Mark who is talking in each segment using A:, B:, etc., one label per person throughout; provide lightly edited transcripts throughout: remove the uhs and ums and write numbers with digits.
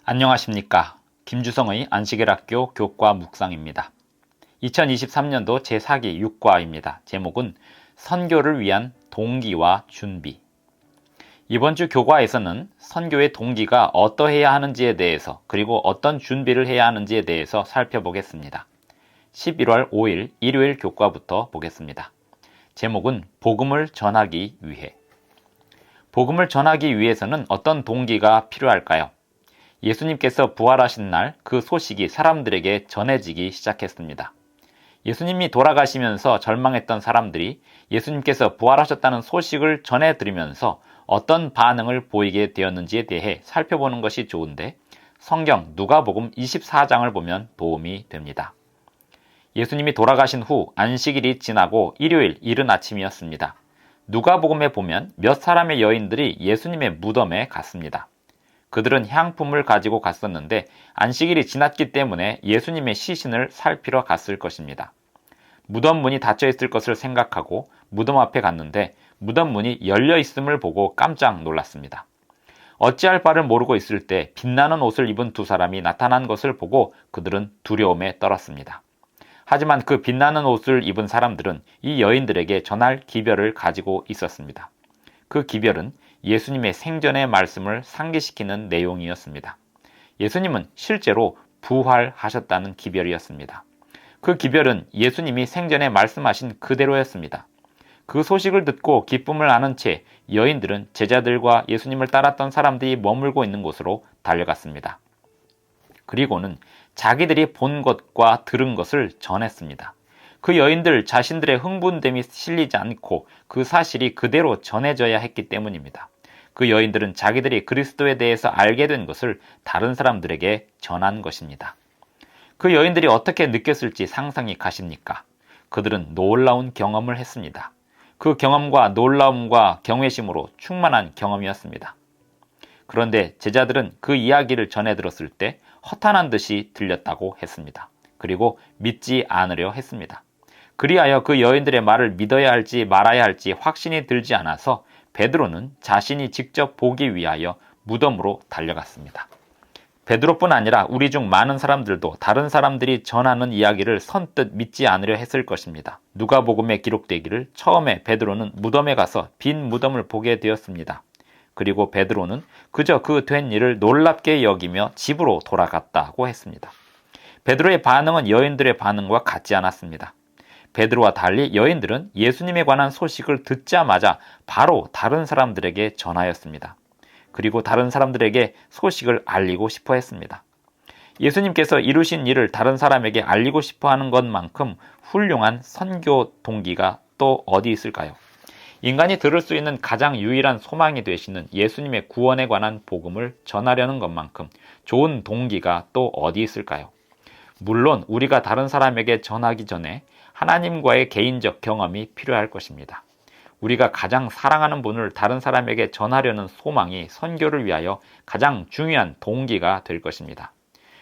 A: 안녕하십니까. 김주성의 안식일학교 교과 묵상입니다. 2023년도 제4기 6과입니다. 제목은 선교를 위한 동기와 준비. 이번 주 교과에서는 선교의 동기가 어떠해야 하는지에 대해서 그리고 어떤 준비를 해야 하는지에 대해서 살펴보겠습니다. 11월 5일 일요일 교과부터 보겠습니다. 제목은 복음을 전하기 위해. 복음을 전하기 위해서는 어떤 동기가 필요할까요? 예수님께서 부활하신 날 그 소식이 사람들에게 전해지기 시작했습니다. 예수님이 돌아가시면서 절망했던 사람들이 예수님께서 부활하셨다는 소식을 전해 들으면서 어떤 반응을 보이게 되었는지에 대해 살펴보는 것이 좋은데 성경 누가복음 24장을 보면 도움이 됩니다. 예수님이 돌아가신 후 안식일이 지나고 일요일 이른 아침이었습니다. 누가복음에 보면 몇 사람의 여인들이 예수님의 무덤에 갔습니다. 그들은 향품을 가지고 갔었는데 안식일이 지났기 때문에 예수님의 시신을 살피러 갔을 것입니다. 무덤 문이 닫혀 있을 것을 생각하고 무덤 앞에 갔는데 무덤 문이 열려 있음을 보고 깜짝 놀랐습니다. 어찌할 바를 모르고 있을 때 빛나는 옷을 입은 두 사람이 나타난 것을 보고 그들은 두려움에 떨었습니다. 하지만 그 빛나는 옷을 입은 사람들은 이 여인들에게 전할 기별을 가지고 있었습니다. 그 기별은 예수님의 생전의 말씀을 상기시키는 내용이었습니다. 예수님은 실제로 부활하셨다는 기별이었습니다. 그 기별은 예수님이 생전에 말씀하신 그대로였습니다. 그 소식을 듣고 기쁨을 아는 채 여인들은 제자들과 예수님을 따랐던 사람들이 머물고 있는 곳으로 달려갔습니다. 그리고는 자기들이 본 것과 들은 것을 전했습니다. 그 여인들 자신들의 흥분됨이 실리지 않고 그 사실이 그대로 전해져야 했기 때문입니다. 그 여인들은 자기들이 그리스도에 대해서 알게 된 것을 다른 사람들에게 전한 것입니다. 그 여인들이 어떻게 느꼈을지 상상이 가십니까? 그들은 놀라운 경험을 했습니다. 그 경험과 놀라움과 경외심으로 충만한 경험이었습니다. 그런데 제자들은 그 이야기를 전해 들었을 때 허탄한 듯이 들렸다고 했습니다. 그리고 믿지 않으려 했습니다. 그리하여 그 여인들의 말을 믿어야 할지 말아야 할지 확신이 들지 않아서 베드로는 자신이 직접 보기 위하여 무덤으로 달려갔습니다. 베드로뿐 아니라 우리 중 많은 사람들도 다른 사람들이 전하는 이야기를 선뜻 믿지 않으려 했을 것입니다. 누가복음에 기록되기를 처음에 베드로는 무덤에 가서 빈 무덤을 보게 되었습니다. 그리고 베드로는 그저 그 된 일을 놀랍게 여기며 집으로 돌아갔다고 했습니다. 베드로의 반응은 여인들의 반응과 같지 않았습니다. 베드로와 달리 여인들은 예수님에 관한 소식을 듣자마자 바로 다른 사람들에게 전하였습니다. 그리고 다른 사람들에게 소식을 알리고 싶어 했습니다. 예수님께서 이루신 일을 다른 사람에게 알리고 싶어 하는 것만큼 훌륭한 선교 동기가 또 어디 있을까요? 인간이 들을 수 있는 가장 유일한 소망이 되시는 예수님의 구원에 관한 복음을 전하려는 것만큼 좋은 동기가 또 어디 있을까요? 물론 우리가 다른 사람에게 전하기 전에 하나님과의 개인적 경험이 필요할 것입니다. 우리가 가장 사랑하는 분을 다른 사람에게 전하려는 소망이 선교를 위하여 가장 중요한 동기가 될 것입니다.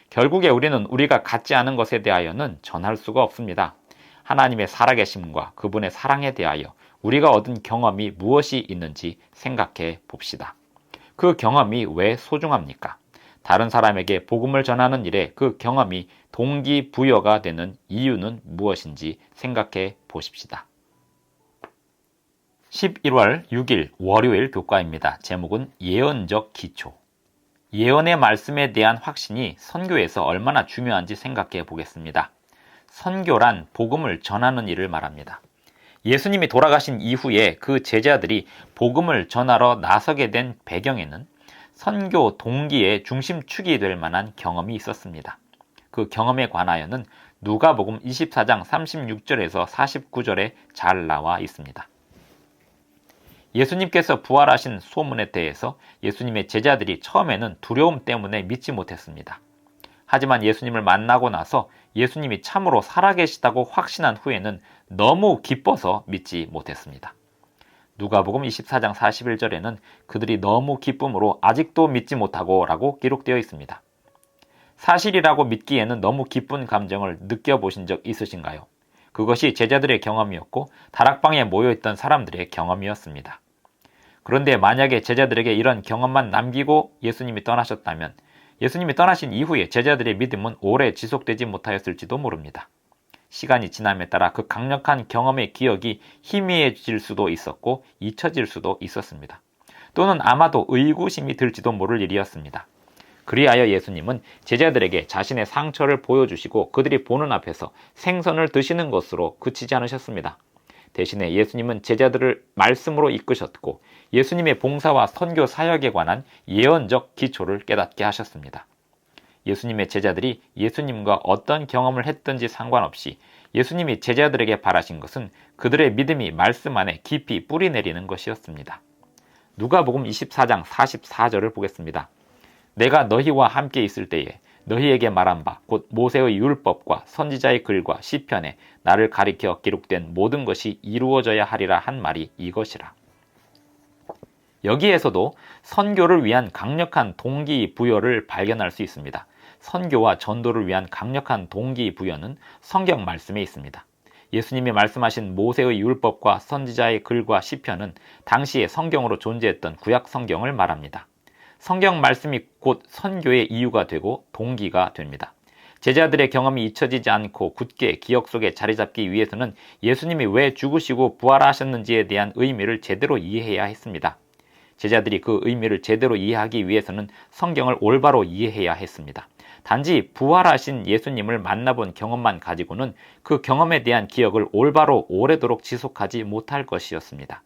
A: 결국에 우리는 우리가 갖지 않은 것에 대하여는 전할 수가 없습니다. 하나님의 살아계심과 그분의 사랑에 대하여 우리가 얻은 경험이 무엇이 있는지 생각해 봅시다. 그 경험이 왜 소중합니까? 다른 사람에게 복음을 전하는 일에 그 경험이 동기부여가 되는 이유는 무엇인지 생각해 보십시다. 11월 6일 월요일 교과입니다. 제목은 예언적 기초. 예언의 말씀에 대한 확신이 선교에서 얼마나 중요한지 생각해 보겠습니다. 선교란 복음을 전하는 일을 말합니다. 예수님이 돌아가신 이후에 그 제자들이 복음을 전하러 나서게 된 배경에는 선교 동기의 중심축이 될 만한 경험이 있었습니다. 그 경험에 관하여는 누가복음 24장 36절에서 49절에 잘 나와 있습니다. 예수님께서 부활하신 소문에 대해서 예수님의 제자들이 처음에는 두려움 때문에 믿지 못했습니다. 하지만 예수님을 만나고 나서 예수님이 참으로 살아계시다고 확신한 후에는 너무 기뻐서 믿지 못했습니다. 누가복음 24장 41절에는 그들이 너무 기쁨으로 아직도 믿지 못하고 라고 기록되어 있습니다. 사실이라고 믿기에는 너무 기쁜 감정을 느껴보신 적 있으신가요? 그것이 제자들의 경험이었고 다락방에 모여있던 사람들의 경험이었습니다. 그런데 만약에 제자들에게 이런 경험만 남기고 예수님이 떠나셨다면 예수님이 떠나신 이후에 제자들의 믿음은 오래 지속되지 못하였을지도 모릅니다. 시간이 지남에 따라 그 강력한 경험의 기억이 희미해질 수도 있었고 잊혀질 수도 있었습니다. 또는 아마도 의구심이 들지도 모를 일이었습니다. 그리하여 예수님은 제자들에게 자신의 상처를 보여주시고 그들이 보는 앞에서 생선을 드시는 것으로 그치지 않으셨습니다. 대신에 예수님은 제자들을 말씀으로 이끄셨고 예수님의 봉사와 선교 사역에 관한 예언적 기초를 깨닫게 하셨습니다. 예수님의 제자들이 예수님과 어떤 경험을 했든지 상관없이 예수님이 제자들에게 바라신 것은 그들의 믿음이 말씀 안에 깊이 뿌리내리는 것이었습니다. 누가복음 24장 44절을 보겠습니다. 내가 너희와 함께 있을 때에 너희에게 말한 바 곧 모세의 율법과 선지자의 글과 시편에 나를 가리켜 기록된 모든 것이 이루어져야 하리라 한 말이 이것이라. 여기에서도 선교를 위한 강력한 동기부여를 발견할 수 있습니다. 선교와 전도를 위한 강력한 동기부여는 성경 말씀에 있습니다. 예수님이 말씀하신 모세의 율법과 선지자의 글과 시편은 당시에 성경으로 존재했던 구약 성경을 말합니다. 성경 말씀이 곧 선교의 이유가 되고 동기가 됩니다. 제자들의 경험이 잊혀지지 않고 굳게 기억 속에 자리 잡기 위해서는 예수님이 왜 죽으시고 부활하셨는지에 대한 의미를 제대로 이해해야 했습니다. 제자들이 그 의미를 제대로 이해하기 위해서는 성경을 올바로 이해해야 했습니다. 단지 부활하신 예수님을 만나본 경험만 가지고는 그 경험에 대한 기억을 올바로 오래도록 지속하지 못할 것이었습니다.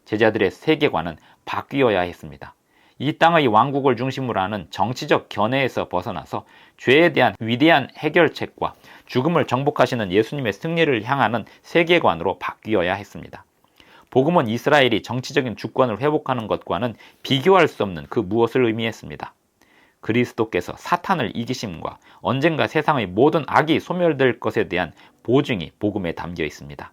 A: 제자들의 세계관은 바뀌어야 했습니다. 이 땅의 왕국을 중심으로 하는 정치적 견해에서 벗어나서 죄에 대한 위대한 해결책과 죽음을 정복하시는 예수님의 승리를 향하는 세계관으로 바뀌어야 했습니다. 복음은 이스라엘이 정치적인 주권을 회복하는 것과는 비교할 수 없는 그 무엇을 의미했습니다. 그리스도께서 사탄을 이기심과 언젠가 세상의 모든 악이 소멸될 것에 대한 보증이 복음에 담겨 있습니다.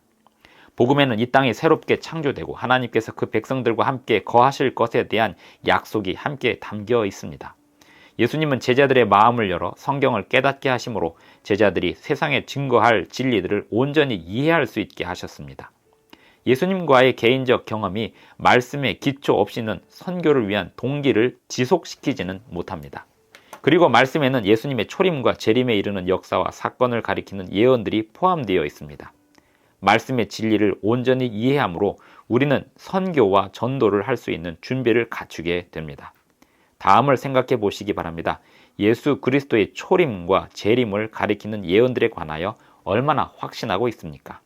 A: 복음에는 이 땅이 새롭게 창조되고 하나님께서 그 백성들과 함께 거하실 것에 대한 약속이 함께 담겨 있습니다. 예수님은 제자들의 마음을 열어 성경을 깨닫게 하심으로 제자들이 세상에 증거할 진리들을 온전히 이해할 수 있게 하셨습니다. 예수님과의 개인적 경험이 말씀의 기초 없이는 선교를 위한 동기를 지속시키지는 못합니다. 그리고 말씀에는 예수님의 초림과 재림에 이르는 역사와 사건을 가리키는 예언들이 포함되어 있습니다. 말씀의 진리를 온전히 이해함으로 우리는 선교와 전도를 할 수 있는 준비를 갖추게 됩니다. 다음을 생각해 보시기 바랍니다. 예수 그리스도의 초림과 재림을 가리키는 예언들에 관하여 얼마나 확신하고 있습니까?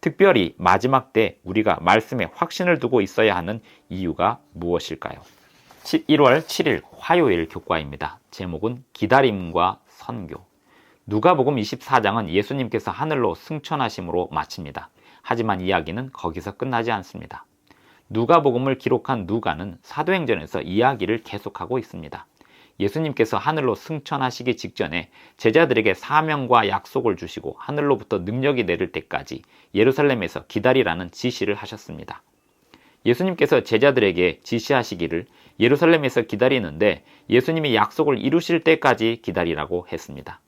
A: 특별히 마지막 때 우리가 말씀에 확신을 두고 있어야 하는 이유가 무엇일까요? 1월 7일 화요일 교과입니다. 제목은 기다림과 선교. 누가복음 24장은 예수님께서 하늘로 승천하심으로 마칩니다. 하지만 이야기는 거기서 끝나지 않습니다. 누가복음을 기록한 누가는 사도행전에서 이야기를 계속하고 있습니다. 예수님께서 하늘로 승천하시기 직전에 제자들에게 사명과 약속을 주시고 하늘로부터 능력이 내릴 때까지 예루살렘에서 기다리라는 지시를 하셨습니다. 예수님께서 제자들에게 지시하시기를 예루살렘에서 기다리는데 예수님이 약속을 이루실 때까지 기다리라고 했습니다.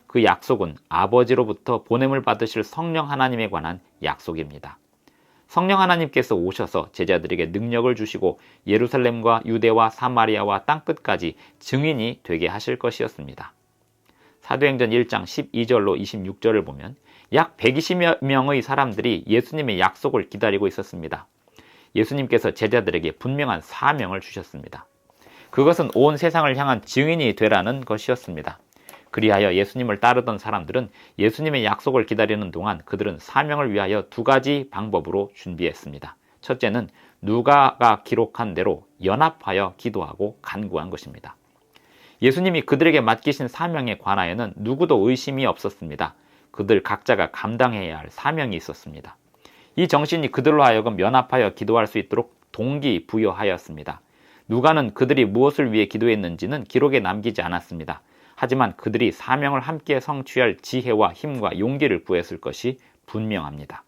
A: 그 약속은 아버지로부터 보냄을 받으실 성령 하나님에 관한 약속입니다. 성령 하나님께서 오셔서 제자들에게 능력을 주시고 예루살렘과 유대와 사마리아와 땅끝까지 증인이 되게 하실 것이었습니다. 사도행전 1장 12절로 26절을 보면 약 120여 명의 사람들이 예수님의 약속을 기다리고 있었습니다. 예수님께서 제자들에게 분명한 사명을 주셨습니다. 그것은 온 세상을 향한 증인이 되라는 것이었습니다. 그리하여 예수님을 따르던 사람들은 예수님의 약속을 기다리는 동안 그들은 사명을 위하여 두 가지 방법으로 준비했습니다. 첫째는 누가가 기록한 대로 연합하여 기도하고 간구한 것입니다. 예수님이 그들에게 맡기신 사명에 관하여는 누구도 의심이 없었습니다. 그들 각자가 감당해야 할 사명이 있었습니다. 이 정신이 그들로 하여금 연합하여 기도할 수 있도록 동기부여하였습니다. 누가는 그들이 무엇을 위해 기도했는지는 기록에 남기지 않았습니다. 하지만 그들이 사명을 함께 성취할 지혜와 힘과 용기를 구했을 것이 분명합니다.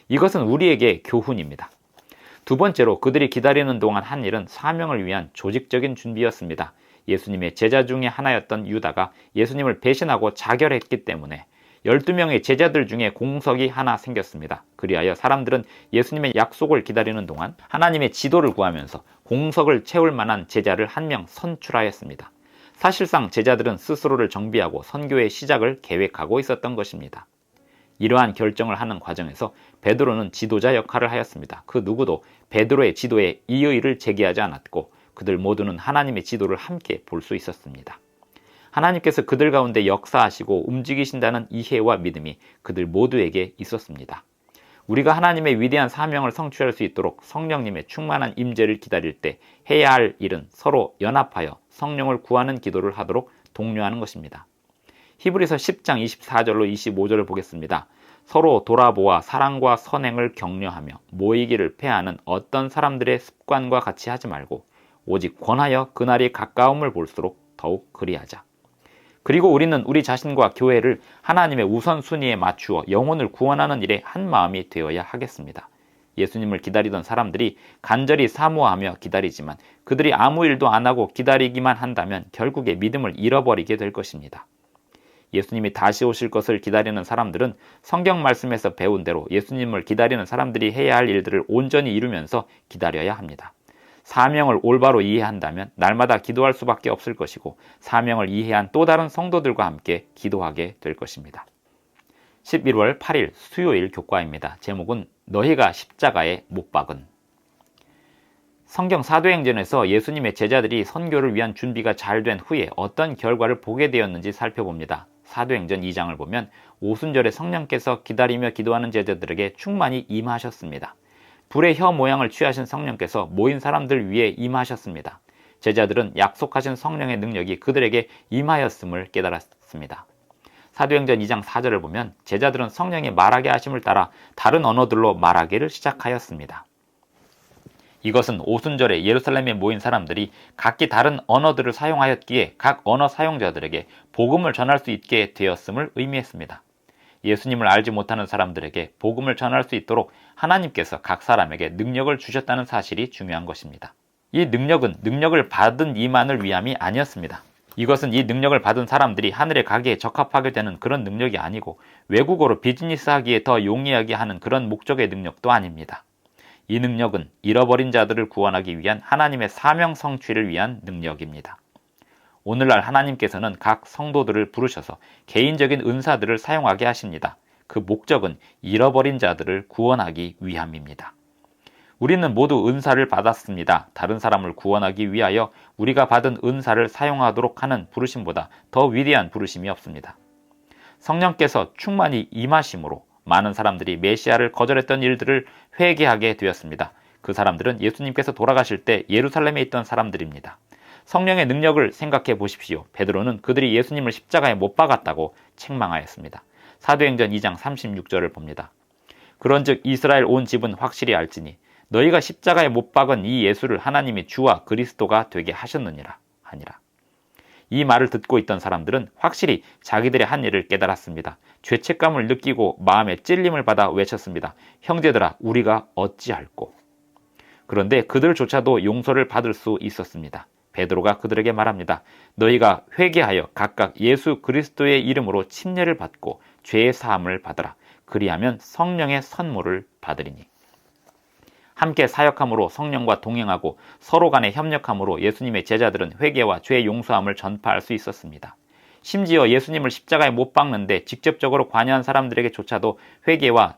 A: 이것은 우리에게 교훈입니다. 두 번째로 그들이 기다리는 동안 한 일은 사명을 위한 조직적인 준비였습니다. 예수님의 제자 중에 하나였던 유다가 예수님을 배신하고 자결했기 때문에 12명의 제자들 중에 공석이 하나 생겼습니다. 그리하여 사람들은 예수님의 약속을 기다리는 동안 하나님의 지도를 구하면서 공석을 채울 만한 제자를 한 명 선출하였습니다. 사실상 제자들은 스스로를 정비하고 선교의 시작을 계획하고 있었던 것입니다. 이러한 결정을 하는 과정에서 베드로는 지도자 역할을 하였습니다. 그 누구도 베드로의 지도에 이의를 제기하지 않았고 그들 모두는 하나님의 지도를 함께 볼 수 있었습니다. 하나님께서 그들 가운데 역사하시고 움직이신다는 이해와 믿음이 그들 모두에게 있었습니다. 우리가 하나님의 위대한 사명을 성취할 수 있도록 성령님의 충만한 임재를 기다릴 때 해야 할 일은 서로 연합하여 성령을 구하는 기도를 하도록 독려하는 것입니다. 히브리서 10장 24절로 25절을 보겠습니다. 서로 돌아보아 사랑과 선행을 격려하며 모이기를 패하는 어떤 사람들의 습관과 같이 하지 말고 오직 권하여 그날이 가까움을 볼수록 더욱 그리하자. 그리고 우리는 우리 자신과 교회를 하나님의 우선순위에 맞추어 영혼을 구원하는 일에 한 마음이 되어야 하겠습니다. 예수님을 기다리던 사람들이 간절히 사모하며 기다리지만 그들이 아무 일도 안 하고 기다리기만 한다면 결국에 믿음을 잃어버리게 될 것입니다. 예수님이 다시 오실 것을 기다리는 사람들은 성경 말씀에서 배운 대로 예수님을 기다리는 사람들이 해야 할 일들을 온전히 이루면서 기다려야 합니다. 사명을 올바로 이해한다면 날마다 기도할 수밖에 없을 것이고 사명을 이해한 또 다른 성도들과 함께 기도하게 될 것입니다. 11월 8일 수요일 교과입니다. 제목은 너희가 십자가에 못 박은. 성경 사도행전에서 예수님의 제자들이 선교를 위한 준비가 잘 된 후에 어떤 결과를 보게 되었는지 살펴봅니다. 사도행전 2장을 보면 오순절에 성령께서 기다리며 기도하는 제자들에게 충만히 임하셨습니다. 불의 혀 모양을 취하신 성령께서 모인 사람들 위에 임하셨습니다. 제자들은 약속하신 성령의 능력이 그들에게 임하였음을 깨달았습니다. 사도행전 2장 4절을 보면 제자들은 성령의 말하게 하심을 따라 다른 언어들로 말하기를 시작하였습니다. 이것은 오순절에 예루살렘에 모인 사람들이 각기 다른 언어들을 사용하였기에 각 언어 사용자들에게 복음을 전할 수 있게 되었음을 의미했습니다. 예수님을 알지 못하는 사람들에게 복음을 전할 수 있도록 하나님께서 각 사람에게 능력을 주셨다는 사실이 중요한 것입니다. 이 능력은 능력을 받은 이만을 위함이 아니었습니다. 이것은 이 능력을 받은 사람들이 하늘에 가기에 적합하게 되는 그런 능력이 아니고 외국어로 비즈니스 하기에 더 용이하게 하는 그런 목적의 능력도 아닙니다. 이 능력은 잃어버린 자들을 구원하기 위한 하나님의 사명 성취를 위한 능력입니다. 오늘날 하나님께서는 각 성도들을 부르셔서 개인적인 은사들을 사용하게 하십니다. 그 목적은 잃어버린 자들을 구원하기 위함입니다. 우리는 모두 은사를 받았습니다. 다른 사람을 구원하기 위하여 우리가 받은 은사를 사용하도록 하는 부르심보다 더 위대한 부르심이 없습니다. 성령께서 충만히 임하심으로 많은 사람들이 메시아를 거절했던 일들을 회개하게 되었습니다. 그 사람들은 예수님께서 돌아가실 때 예루살렘에 있던 사람들입니다. 성령의 능력을 생각해 보십시오. 베드로는 그들이 예수님을 십자가에 못 박았다고 책망하였습니다. 사도행전 2장 36절을 봅니다. 그런즉 이스라엘 온 집은 확실히 알지니 너희가 십자가에 못 박은 이 예수를 하나님이 주와 그리스도가 되게 하셨느니라 하니라. 이 말을 듣고 있던 사람들은 확실히 자기들의 한 일을 깨달았습니다. 죄책감을 느끼고 마음에 찔림을 받아 외쳤습니다. 형제들아, 우리가 어찌할꼬. 그런데 그들조차도 용서를 받을 수 있었습니다. 베드로가 그들에게 말합니다. 너희가 회개하여 각각 예수 그리스도의 이름으로 침례를 받고 죄의 사함을 받으라. 그리하면 성령의 선물을 받으리니. 함께 사역함으로 성령과 동행하고 서로 간에 협력함으로 예수님의 제자들은 회개와 죄 용서함을 전파할 수 있었습니다. 심지어 예수님을 십자가에 못 박는데 직접적으로 관여한 사람들에게조차도 회개와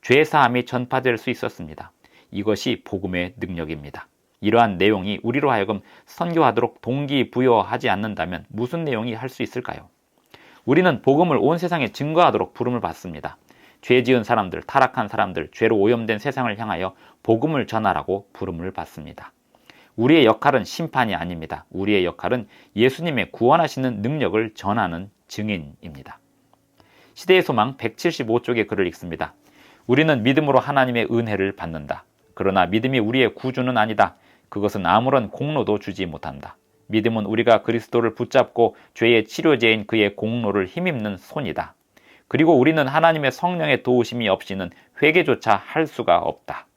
A: 죄 사함이 전파될 수 있었습니다. 이것이 복음의 능력입니다. 이러한 내용이 우리로 하여금 선교하도록 동기부여하지 않는다면 무슨 내용이 할 수 있을까요? 우리는 복음을 온 세상에 증거하도록 부름을 받습니다. 죄 지은 사람들, 타락한 사람들, 죄로 오염된 세상을 향하여 복음을 전하라고 부름을 받습니다. 우리의 역할은 심판이 아닙니다. 우리의 역할은 예수님의 구원하시는 능력을 전하는 증인입니다. 시대의 소망 175쪽의 글을 읽습니다. 우리는 믿음으로 하나님의 은혜를 받는다. 그러나 믿음이 우리의 구주는 아니다. 그것은 아무런 공로도 주지 못한다. 믿음은 우리가 그리스도를 붙잡고 죄의 치료제인 그의 공로를 힘입는 손이다. 그리고 우리는 하나님의 성령의 도우심이 없이는 회개조차 할 수가 없다.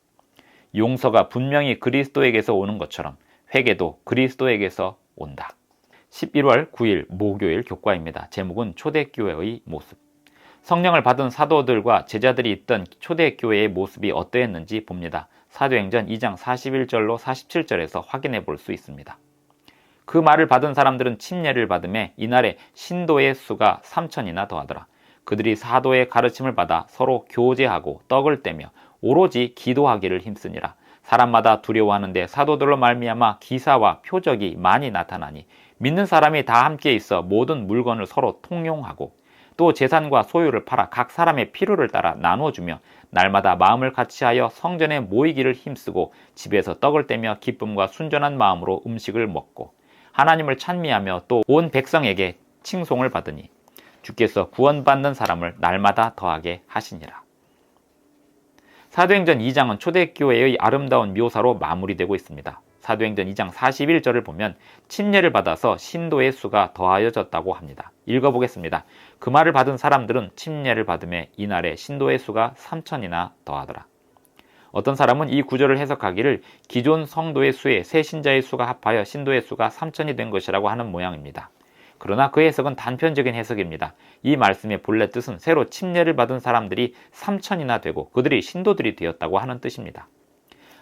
A: 용서가 분명히 그리스도에게서 오는 것처럼 회개도 그리스도에게서 온다. 11월 9일 목요일 교과입니다. 제목은 초대교회의 모습. 성령을 받은 사도들과 제자들이 있던 초대교회의 모습이 어떠했는지 봅니다. 사도행전 2장 41절로 47절에서 확인해 볼 수 있습니다. 그 말을 받은 사람들은 침례를 받음에 이날에 신도의 수가 3천이나 더하더라. 그들이 사도의 가르침을 받아 서로 교제하고 떡을 떼며 오로지 기도하기를 힘쓰니라. 사람마다 두려워하는데 사도들로 말미암아 기사와 표적이 많이 나타나니 믿는 사람이 다 함께 있어 모든 물건을 서로 통용하고 또 재산과 소유를 팔아 각 사람의 필요를 따라 나누어주며 날마다 마음을 같이하여 성전에 모이기를 힘쓰고 집에서 떡을 떼며 기쁨과 순전한 마음으로 음식을 먹고 하나님을 찬미하며 또 온 백성에게 칭송을 받으니 주께서 구원받는 사람을 날마다 더하게 하시니라. 사도행전 2장은 초대교회의 아름다운 묘사로 마무리되고 있습니다. 사도행전 2장 41절을 보면 침례를 받아서 신도의 수가 더하여졌다고 합니다. 읽어보겠습니다. 그 말을 받은 사람들은 침례를 받음에 이날에 신도의 수가 3천이나 더하더라. 어떤 사람은 이 구절을 해석하기를 기존 성도의 수에 새 신자의 수가 합하여 신도의 수가 3천이 된 것이라고 하는 모양입니다. 그러나 그 해석은 단편적인 해석입니다. 이 말씀의 본래 뜻은 새로 침례를 받은 사람들이 3천이나 되고 그들이 신도들이 되었다고 하는 뜻입니다.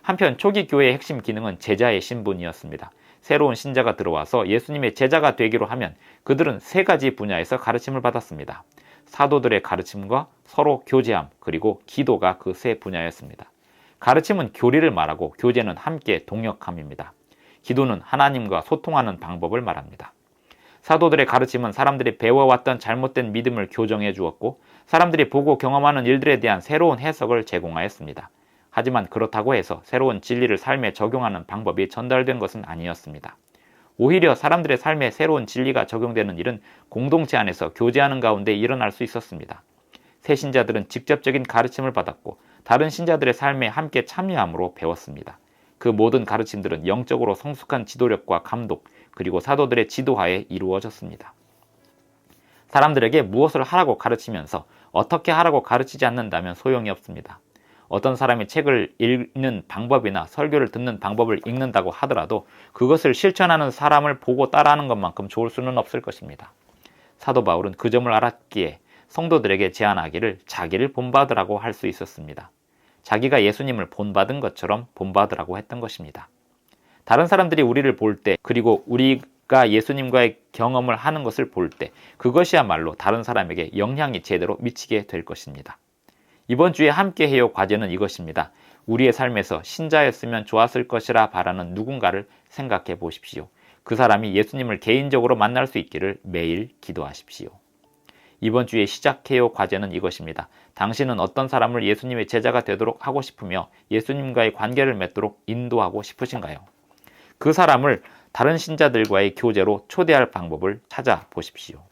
A: 한편 초기 교회의 핵심 기능은 제자의 신분이었습니다. 새로운 신자가 들어와서 예수님의 제자가 되기로 하면 그들은 세 가지 분야에서 가르침을 받았습니다. 사도들의 가르침과 서로 교제함, 그리고 기도가 그 세 분야였습니다. 가르침은 교리를 말하고 교제는 함께 동역함입니다. 기도는 하나님과 소통하는 방법을 말합니다. 사도들의 가르침은 사람들이 배워왔던 잘못된 믿음을 교정해 주었고 사람들이 보고 경험하는 일들에 대한 새로운 해석을 제공하였습니다. 하지만 그렇다고 해서 새로운 진리를 삶에 적용하는 방법이 전달된 것은 아니었습니다. 오히려 사람들의 삶에 새로운 진리가 적용되는 일은 공동체 안에서 교제하는 가운데 일어날 수 있었습니다. 새 신자들은 직접적인 가르침을 받았고 다른 신자들의 삶에 함께 참여함으로 배웠습니다. 그 모든 가르침들은 영적으로 성숙한 지도력과 감독, 그리고 사도들의 지도하에 이루어졌습니다. 사람들에게 무엇을 하라고 가르치면서 어떻게 하라고 가르치지 않는다면 소용이 없습니다. 어떤 사람이 책을 읽는 방법이나 설교를 듣는 방법을 읽는다고 하더라도 그것을 실천하는 사람을 보고 따라하는 것만큼 좋을 수는 없을 것입니다. 사도 바울은 그 점을 알았기에 성도들에게 제안하기를 자기를 본받으라고 할 수 있었습니다. 자기가 예수님을 본받은 것처럼 본받으라고 했던 것입니다. 다른 사람들이 우리를 볼 때, 그리고 우리가 예수님과의 경험을 하는 것을 볼 때 그것이야말로 다른 사람에게 영향이 제대로 미치게 될 것입니다. 이번 주에 함께해요 과제는 이것입니다. 우리의 삶에서 신자였으면 좋았을 것이라 바라는 누군가를 생각해 보십시오. 그 사람이 예수님을 개인적으로 만날 수 있기를 매일 기도하십시오. 이번 주에 시작해요 과제는 이것입니다. 당신은 어떤 사람을 예수님의 제자가 되도록 하고 싶으며 예수님과의 관계를 맺도록 인도하고 싶으신가요? 그 사람을 다른 신자들과의 교제로 초대할 방법을 찾아보십시오.